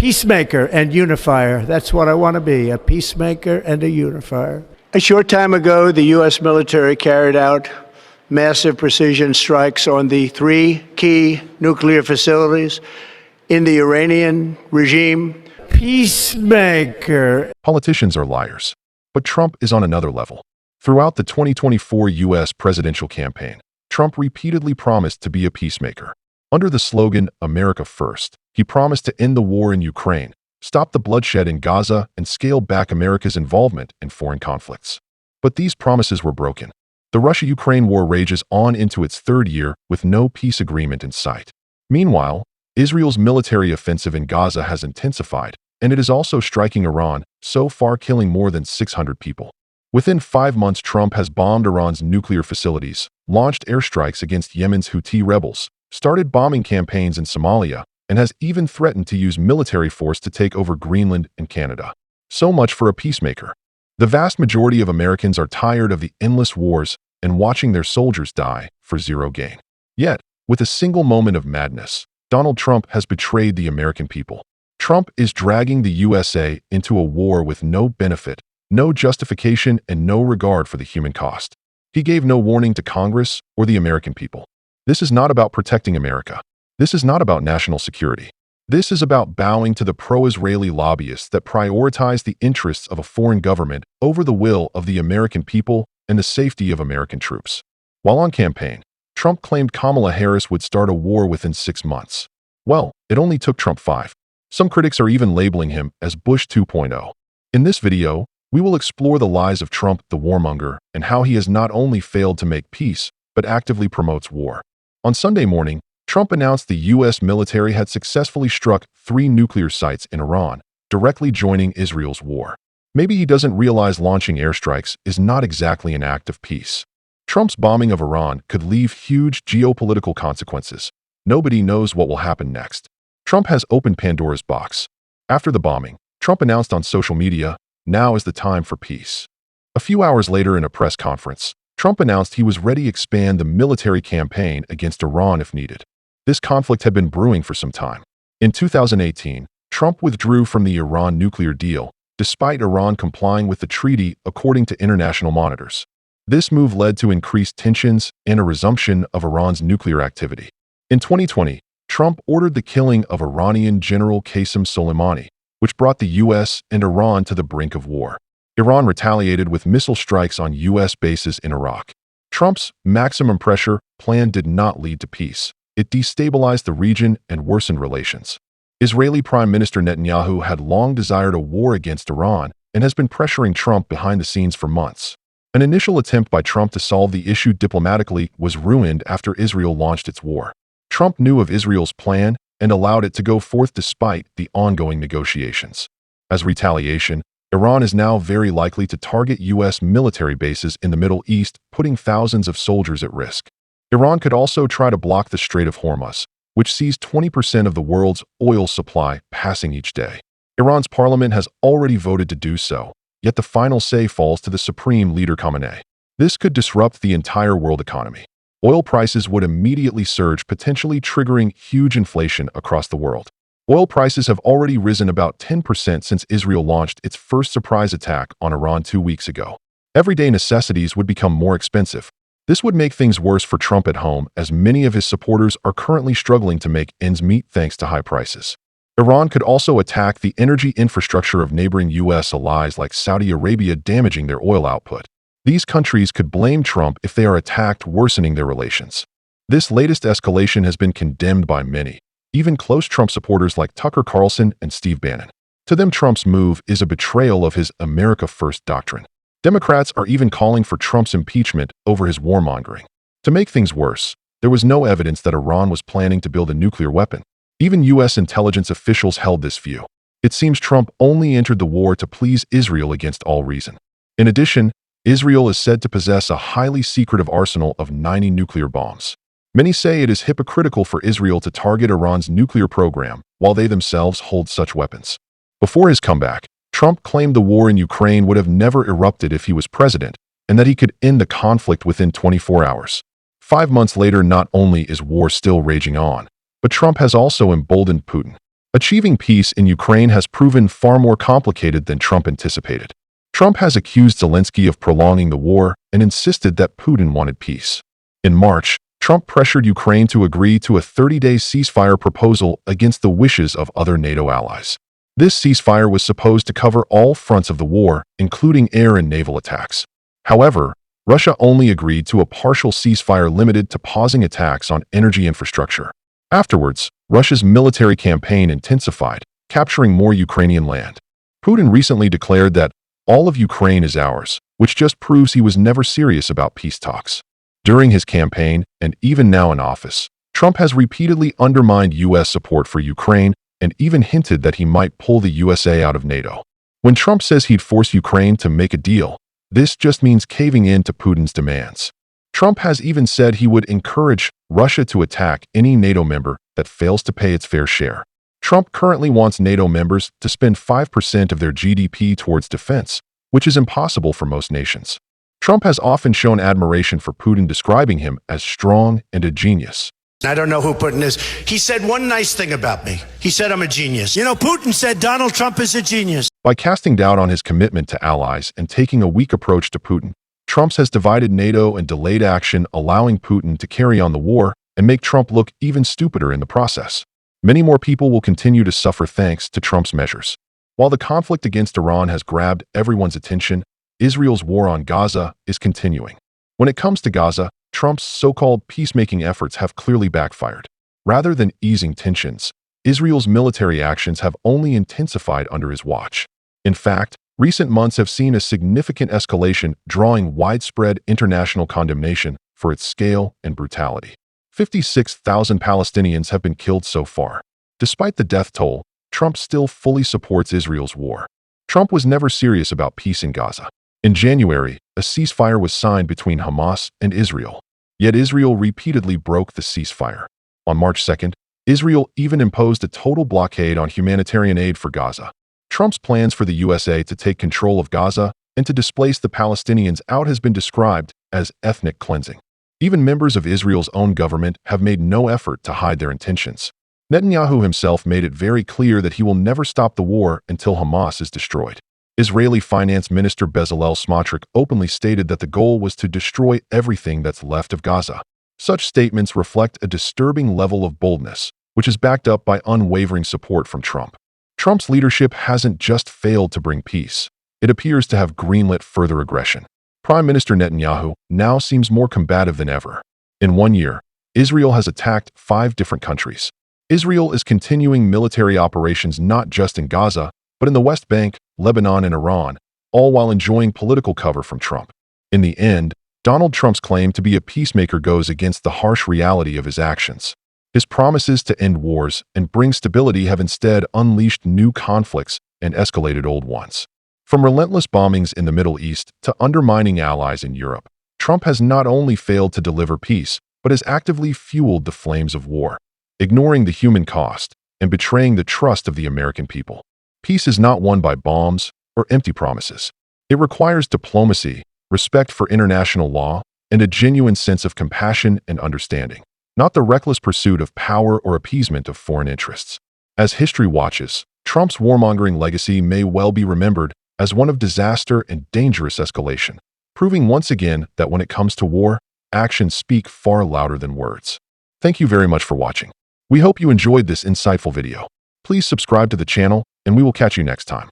peacemaker and unifier. That's what I want to be, a peacemaker and a unifier. A short time ago, the U.S. military carried out massive precision strikes on the 3 key nuclear facilities in the Iranian regime. Peacemaker. Politicians are liars, but Trump is on another level. Throughout the 2024 U.S. presidential campaign, Trump repeatedly promised to be a peacemaker. Under the slogan, America First, he promised to end the war in Ukraine, stop the bloodshed in Gaza, and scale back America's involvement in foreign conflicts. But these promises were broken. The Russia-Ukraine war rages on into its 3rd year with no peace agreement in sight. Meanwhile, Israel's military offensive in Gaza has intensified, and it is also striking Iran, so far killing more than 600 people. Within 5 months, Trump has bombed Iran's nuclear facilities, launched airstrikes against Yemen's Houthi rebels, started bombing campaigns in Somalia, and has even threatened to use military force to take over Greenland and Canada. So much for a peacemaker. The vast majority of Americans are tired of the endless wars and watching their soldiers die for zero gain. Yet, with a single moment of madness, Donald Trump has betrayed the American people. Trump is dragging the USA into a war with no benefit, no justification, and no regard for the human cost. He gave no warning to Congress or the American people. This is not about protecting America. This is not about national security. This is about bowing to the pro-Israeli lobbyists that prioritize the interests of a foreign government over the will of the American people and the safety of American troops. While on campaign, Trump claimed Kamala Harris would start a war within 6 months. Well, it only took Trump 5. Some critics are even labeling him as Bush 2.0. In this video, we will explore the lies of Trump, the warmonger, and how he has not only failed to make peace, but actively promotes war. On Sunday morning, Trump announced the U.S. military had successfully struck 3 nuclear sites in Iran, directly joining Israel's war. Maybe he doesn't realize launching airstrikes is not exactly an act of peace. Trump's bombing of Iran could leave huge geopolitical consequences. Nobody knows what will happen next. Trump has opened Pandora's box. After the bombing, Trump announced on social media, "Now is the time for peace." A few hours later in a press conference, Trump announced he was ready to expand the military campaign against Iran if needed. This conflict had been brewing for some time. In 2018, Trump withdrew from the Iran nuclear deal, despite Iran complying with the treaty according to international monitors. This move led to increased tensions and a resumption of Iran's nuclear activity. In 2020, Trump ordered the killing of Iranian General Qasem Soleimani, which brought the U.S. and Iran to the brink of war. Iran retaliated with missile strikes on U.S. bases in Iraq. Trump's maximum pressure plan did not lead to peace. It destabilized the region and worsened relations. Israeli Prime Minister Netanyahu had long desired a war against Iran and has been pressuring Trump behind the scenes for months. An initial attempt by Trump to solve the issue diplomatically was ruined after Israel launched its war. Trump knew of Israel's plan and allowed it to go forth despite the ongoing negotiations. As retaliation, Iran is now very likely to target U.S. military bases in the Middle East, putting thousands of soldiers at risk. Iran could also try to block the Strait of Hormuz, which sees 20% of the world's oil supply passing each day. Iran's parliament has already voted to do so, yet the final say falls to the supreme leader Khamenei. This could disrupt the entire world economy. Oil prices would immediately surge, potentially triggering huge inflation across the world. Oil prices have already risen about 10% since Israel launched its first surprise attack on Iran 2 weeks ago. Everyday necessities would become more expensive. This would make things worse for Trump at home, as many of his supporters are currently struggling to make ends meet thanks to high prices. Iran could also attack the energy infrastructure of neighboring U.S. allies like Saudi Arabia, damaging their oil output. These countries could blame Trump if they are attacked, worsening their relations. This latest escalation has been condemned by many, even close Trump supporters like Tucker Carlson and Steve Bannon. To them, Trump's move is a betrayal of his America First doctrine. Democrats are even calling for Trump's impeachment over his warmongering. To make things worse, there was no evidence that Iran was planning to build a nuclear weapon. Even U.S. intelligence officials held this view. It seems Trump only entered the war to please Israel against all reason. In addition, Israel is said to possess a highly secretive arsenal of 90 nuclear bombs. Many say it is hypocritical for Israel to target Iran's nuclear program while they themselves hold such weapons. Before his comeback, Trump claimed the war in Ukraine would have never erupted if he was president, and that he could end the conflict within 24 hours. 5 months later, not only is war still raging on, but Trump has also emboldened Putin. Achieving peace in Ukraine has proven far more complicated than Trump anticipated. Trump has accused Zelensky of prolonging the war and insisted that Putin wanted peace. In March, Trump pressured Ukraine to agree to a 30-day ceasefire proposal against the wishes of other NATO allies. This ceasefire was supposed to cover all fronts of the war, including air and naval attacks. However, Russia only agreed to a partial ceasefire limited to pausing attacks on energy infrastructure. Afterwards, Russia's military campaign intensified, capturing more Ukrainian land. Putin recently declared that all of Ukraine is ours, which just proves he was never serious about peace talks. During his campaign, and even now in office, Trump has repeatedly undermined U.S. support for Ukraine and even hinted that he might pull the USA out of NATO. When Trump says he'd force Ukraine to make a deal, this just means caving in to Putin's demands. Trump has even said he would encourage Russia to attack any NATO member that fails to pay its fair share. Trump currently wants NATO members to spend 5% of their GDP towards defense, which is impossible for most nations. Trump has often shown admiration for Putin, describing him as strong and a genius. I don't know who Putin is. He said one nice thing about me. He said I'm a genius. You know, Putin said Donald Trump is a genius. By casting doubt on his commitment to allies and taking a weak approach to Putin, Trump has divided NATO and delayed action, allowing Putin to carry on the war and make Trump look even stupider in the process. Many more people will continue to suffer thanks to Trump's measures. While the conflict against Iran has grabbed everyone's attention, Israel's war on Gaza is continuing. When it comes to Gaza, Trump's so-called peacemaking efforts have clearly backfired. Rather than easing tensions, Israel's military actions have only intensified under his watch. In fact, recent months have seen a significant escalation, drawing widespread international condemnation for its scale and brutality. 56,000 Palestinians have been killed so far. Despite the death toll, Trump still fully supports Israel's war. Trump was never serious about peace in Gaza. In January, a ceasefire was signed between Hamas and Israel. Yet Israel repeatedly broke the ceasefire. On March 2nd, Israel even imposed a total blockade on humanitarian aid for Gaza. Trump's plans for the USA to take control of Gaza and to displace the Palestinians out has been described as ethnic cleansing. Even members of Israel's own government have made no effort to hide their intentions. Netanyahu himself made it very clear that he will never stop the war until Hamas is destroyed. Israeli Finance Minister Bezalel Smotrich openly stated that the goal was to destroy everything that's left of Gaza. Such statements reflect a disturbing level of boldness, which is backed up by unwavering support from Trump. Trump's leadership hasn't just failed to bring peace. It appears to have greenlit further aggression. Prime Minister Netanyahu now seems more combative than ever. In 1 year, Israel has attacked 5 different countries. Israel is continuing military operations not just in Gaza, but in the West Bank, Lebanon, and Iran, all while enjoying political cover from Trump. In the end, Donald Trump's claim to be a peacemaker goes against the harsh reality of his actions. His promises to end wars and bring stability have instead unleashed new conflicts and escalated old ones. From relentless bombings in the Middle East to undermining allies in Europe, Trump has not only failed to deliver peace, but has actively fueled the flames of war, ignoring the human cost and betraying the trust of the American people. Peace is not won by bombs or empty promises. It requires diplomacy, respect for international law, and a genuine sense of compassion and understanding, not the reckless pursuit of power or appeasement of foreign interests. As history watches, Trump's warmongering legacy may well be remembered as one of disaster and dangerous escalation, proving once again that when it comes to war, actions speak far louder than words. Thank you very much for watching. We hope you enjoyed this insightful video. Please subscribe to the channel, and we will catch you next time.